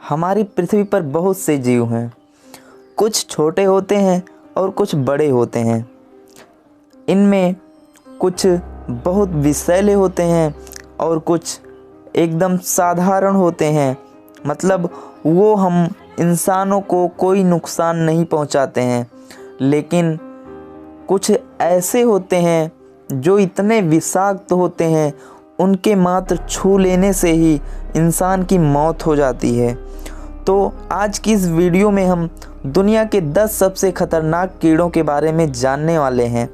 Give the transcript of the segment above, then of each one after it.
हमारी पृथ्वी पर बहुत से जीव हैं। कुछ छोटे होते हैं और कुछ बड़े होते हैं। इनमें कुछ बहुत विषैले होते हैं और कुछ एकदम साधारण होते हैं। मतलब वो हम इंसानों को कोई नुकसान नहीं पहुंचाते हैं। लेकिन कुछ ऐसे होते हैं जो इतने विषाक्त होते हैं, उनके मात्र छू लेने से ही इंसान की मौत हो जाती है। तो आज की इस वीडियो में हम दुनिया के 10 सबसे खतरनाक कीड़ों के बारे में जानने वाले हैं।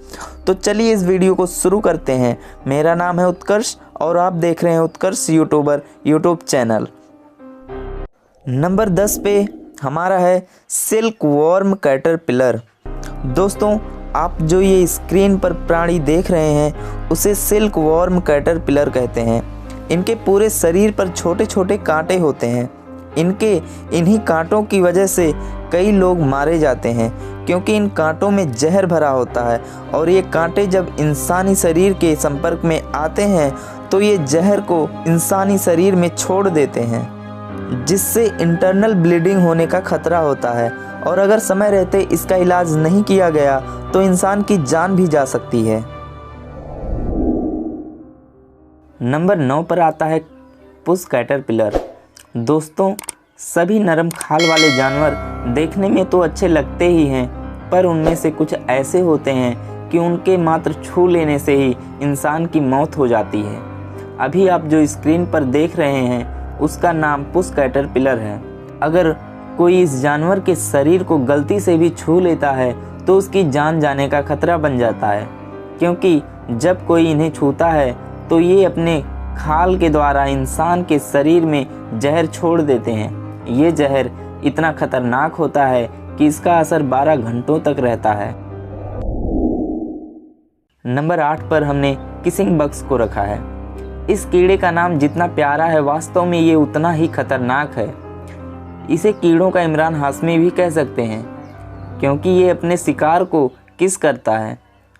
तो चलिए इस वीडियो को शुरू करते हैं। मेरा नाम है उत्कर्ष और आप देख रहे हैं उत्कर्ष यूट्यूबर यूट्यूब चैनल। नंबर 10 पे हमारा है सिल्क वर्म कैटरपिलर। दोस्तों, आप जो ये स्क्रीन पर प्राणी देख रहे हैं उसे सिल्क वर्म कैटरपिलर कहते हैं। इनके पूरे शरीर पर छोटे छोटे कांटे होते हैं। इन्हीं कांटों की वजह से कई लोग मारे जाते हैं, क्योंकि इन कांटों में जहर भरा होता है और ये कांटे जब इंसानी शरीर के संपर्क में आते हैं तो ये जहर को इंसानी शरीर में छोड़ देते हैं, जिससे इंटरनल ब्लीडिंग होने का खतरा होता है। और अगर समय रहते इसका इलाज नहीं किया गया तो इंसान की जान भी जा सकती है। नंबर 9 पर आता है पुस कैटरपिलर। दोस्तों, सभी नरम खाल वाले जानवर देखने में तो अच्छे लगते ही हैं, पर उनमें से कुछ ऐसे होते हैं कि उनके मात्र छू लेने से ही इंसान की मौत हो जाती है। अभी आप जो स्क्रीन पर देख रहे हैं उसका नाम पुस कैटरपिलर है। अगर कोई इस जानवर के शरीर को गलती से भी छू लेता है तो उसकी जान जाने का खतरा बन जाता है, क्योंकि जब कोई इन्हें छूता है तो ये अपने खाल के द्वारा इंसान के शरीर में जहर छोड़ देते हैं। ये जहर इतना खतरनाक होता है कि इसका असर 12 घंटों तक रहता है। नंबर 8 पर हमने किसिंग बग्स को रखा है। इस कीड़े का नाम जितना प्यारा है, वास्तव में ये उतना ही खतरनाक है। इसे कीड़ों का इमरान हाशमी भी कह सकते हैं, क्योंकि ये अपने शिकार को किस करता है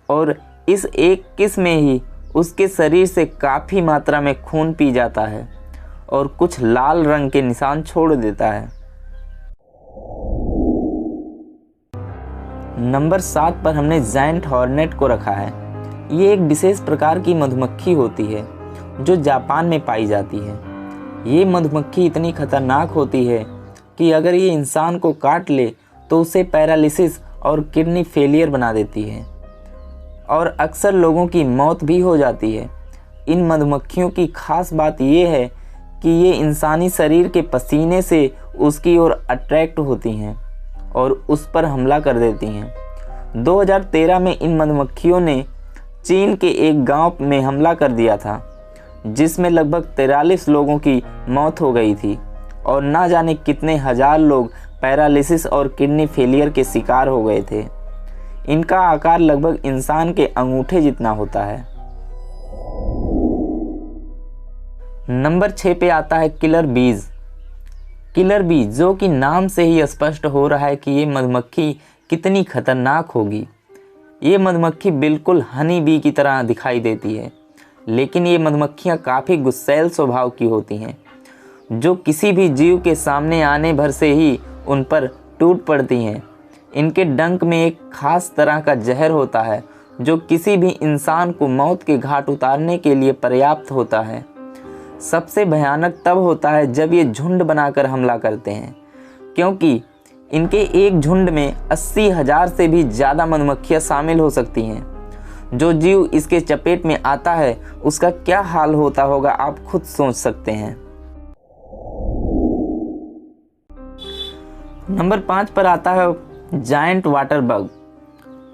और इस एक किस में ही उसके शरीर से काफ़ी मात्रा में खून पी जाता है और कुछ लाल रंग के निशान छोड़ देता है। नंबर 7 पर हमने जायंट हॉर्नेट को रखा है। ये एक विशेष प्रकार की मधुमक्खी होती है जो जापान में पाई जाती है। ये मधुमक्खी इतनी खतरनाक होती है कि अगर ये इंसान को काट ले तो उसे पैरालिसिस और किडनी फेलियर बना देती है और अक्सर लोगों की मौत भी हो जाती है। इन मधुमक्खियों की खास बात ये है कि ये इंसानी शरीर के पसीने से उसकी ओर अट्रैक्ट होती हैं और उस पर हमला कर देती हैं। 2013 में इन मधुमक्खियों ने चीन के एक गांव में हमला कर दिया था, जिसमें लगभग 43 लोगों की मौत हो गई थी और ना जाने कितने हजार लोग पैरालिसिस और किडनी फेलियर के शिकार हो गए थे। इनका आकार लगभग इंसान के अंगूठे जितना होता है। नंबर 6 पे आता है किलर बीज। किलर बीज, जो कि नाम से ही स्पष्ट हो रहा है कि ये मधुमक्खी कितनी खतरनाक होगी। ये मधुमक्खी बिल्कुल हनी बी की तरह दिखाई देती है, लेकिन ये मधुमक्खियाँ काफ़ी गुस्सैल स्वभाव की होती हैं, जो किसी भी जीव के सामने आने भर से ही उन पर टूट पड़ती हैं। इनके डंक में एक खास तरह का जहर होता है जो किसी भी इंसान को मौत के घाट उतारने के लिए पर्याप्त होता है। सबसे भयानक तब होता है जब ये झुंड बनाकर हमला करते हैं, क्योंकि इनके एक झुंड में 80,000 से भी ज़्यादा मधुमक्खियाँ शामिल हो सकती हैं। जो जीव इसके चपेट में आता है उसका क्या हाल होता होगा आप खुद सोच सकते हैं। नंबर 5 पर आता है जायंट वाटर बग।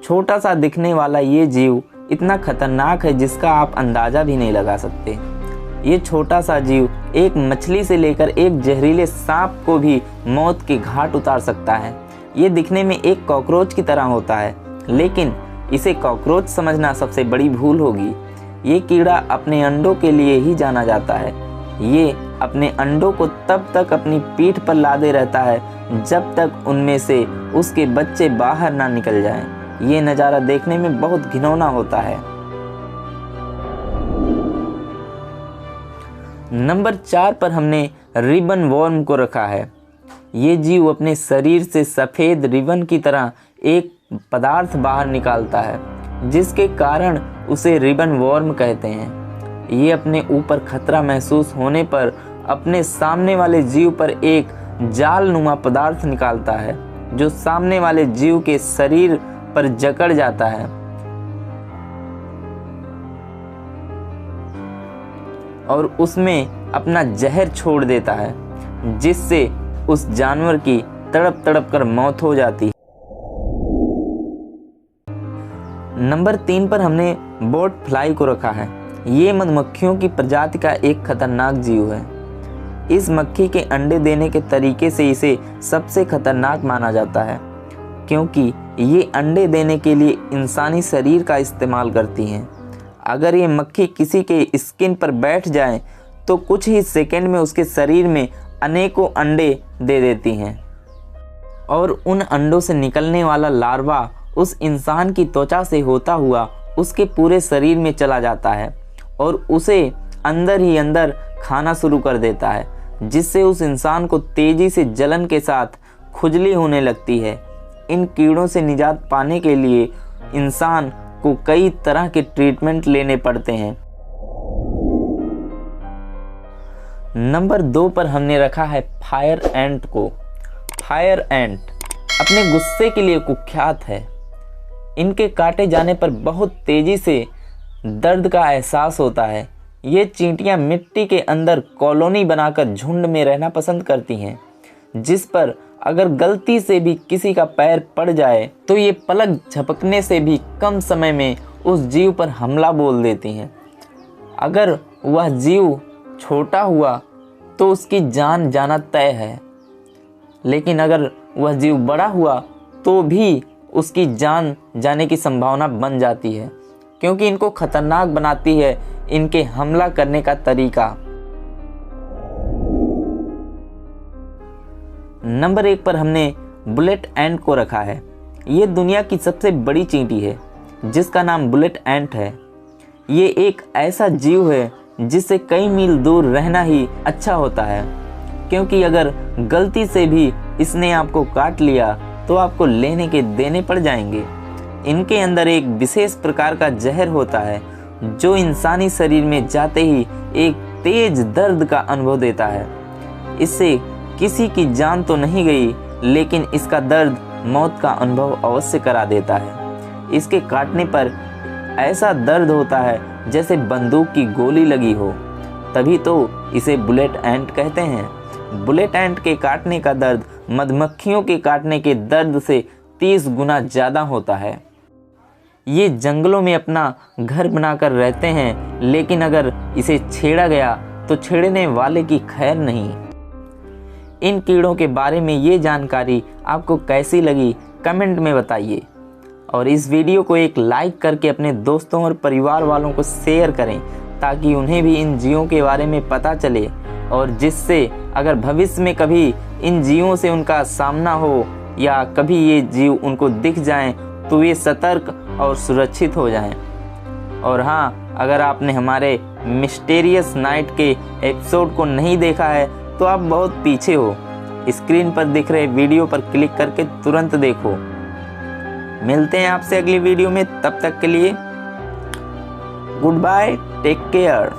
छोटा सा दिखने वाला ये जीव इतना खतरनाक है जिसका आप अंदाज़ा भी नहीं लगा सकते। ये छोटा सा जीव एक मछली से लेकर एक जहरीले सांप को भी मौत के घाट उतार सकता है। ये दिखने में एक कॉकरोच की तरह होता है, लेकिन इसे कॉकरोच समझना सबसे बड़ी भूल होगी। ये कीड़ा अपने अंडों के लिए ही जाना जाता है। ये अपने अंडों को तब तक अपनी पीठ पर लादे रहता है जब तक उनमें से उसके बच्चे बाहर ना निकल जाएं। ये नज़ारा देखने में बहुत घिनौना होता है। नंबर 4 पर हमने रिबन वर्म को रखा है। ये जीव अपने शरीर से सफ़ेद रिबन की तरह एक पदार्थ बाहर निकालता है, जिसके कारण उसे रिबन वॉर्म कहते हैं। ये अपने ऊपर खतरा महसूस होने पर अपने सामने वाले जीव पर एक जाल नुमा पदार्थ निकालता है, जो सामने वाले जीव के शरीर पर जकड़ जाता है और उसमें अपना जहर छोड़ देता है, जिससे उस जानवर की तड़प तड़प कर मौत हो जाती है। नंबर 3 पर हमने बोट फ्लाई को रखा है। ये मधुमक्खियों की प्रजाति का एक खतरनाक जीव है। इस मक्खी के अंडे देने के तरीके से इसे सबसे खतरनाक माना जाता है, क्योंकि ये अंडे देने के लिए इंसानी शरीर का इस्तेमाल करती हैं। अगर ये मक्खी किसी के स्किन पर बैठ जाए तो कुछ ही सेकंड में उसके शरीर में अनेकों अंडे दे देती हैं और उन अंडों से निकलने वाला लार्वा उस इंसान की त्वचा से होता हुआ उसके पूरे शरीर में चला जाता है और उसे अंदर ही अंदर खाना शुरू कर देता है, जिससे उस इंसान को तेजी से जलन के साथ खुजली होने लगती है। इन कीड़ों से निजात पाने के लिए इंसान को कई तरह के ट्रीटमेंट लेने पड़ते हैं। नंबर 2 पर हमने रखा है फायर एंट को। फायर एंट अपने गुस्से के लिए कुख्यात है। इनके काटे जाने पर बहुत तेजी से दर्द का एहसास होता है। ये चींटियां मिट्टी के अंदर कॉलोनी बनाकर झुंड में रहना पसंद करती हैं, जिस पर अगर गलती से भी किसी का पैर पड़ जाए तो ये पलक झपकने से भी कम समय में उस जीव पर हमला बोल देती हैं। अगर वह जीव छोटा हुआ तो उसकी जान जाना तय है, लेकिन अगर वह जीव बड़ा हुआ तो भी उसकी जान जाने की संभावना बन जाती है, क्योंकि इनको खतरनाक बनाती है इनके हमला करने का तरीका। नंबर 1 पर हमने बुलेट एंट को रखा है। ये दुनिया की सबसे बड़ी चींटी है, जिसका नाम बुलेट एंट है। ये एक ऐसा जीव है जिससे कई मील दूर रहना ही अच्छा होता है, क्योंकि अगर गलती से भी इसने आपको काट लिया तो आपको लेने के देने पड़ जाएंगे। इनके अंदर एक विशेष प्रकार का जहर होता है, जो इंसानी शरीर में जाते ही एक तेज दर्द का अनुभव देता है। इससे किसी की जान तो नहीं गई, लेकिन इसका दर्द मौत का अनुभव अवश्य करा देता है। इसके काटने पर ऐसा दर्द होता है जैसे बंदूक की गोली लगी हो, तभी तो इसे बुलेट एंट कहते हैं। बुलेट एंट के काटने का दर्द मधुमक्खियों के काटने के दर्द से 30 गुना ज़्यादा होता है। ये जंगलों में अपना घर बनाकर रहते हैं, लेकिन अगर इसे छेड़ा गया तो छेड़ने वाले की खैर नहीं। इन कीड़ों के बारे में ये जानकारी आपको कैसी लगी कमेंट में बताइए, और इस वीडियो को एक लाइक करके अपने दोस्तों और परिवार वालों को शेयर करें, ताकि उन्हें भी इन जीवों के बारे में पता चले, और जिससे अगर भविष्य में कभी इन जीवों से उनका सामना हो या कभी ये जीव उनको दिख जाएं तो वे सतर्क और सुरक्षित हो जाएं। और हाँ, अगर आपने हमारे मिस्टीरियस नाइट के एपिसोड को नहीं देखा है तो आप बहुत पीछे हो। स्क्रीन पर दिख रहे वीडियो पर क्लिक करके तुरंत देखो। मिलते हैं आपसे अगली वीडियो में, तब तक के लिए गुड बाय, टेक केयर।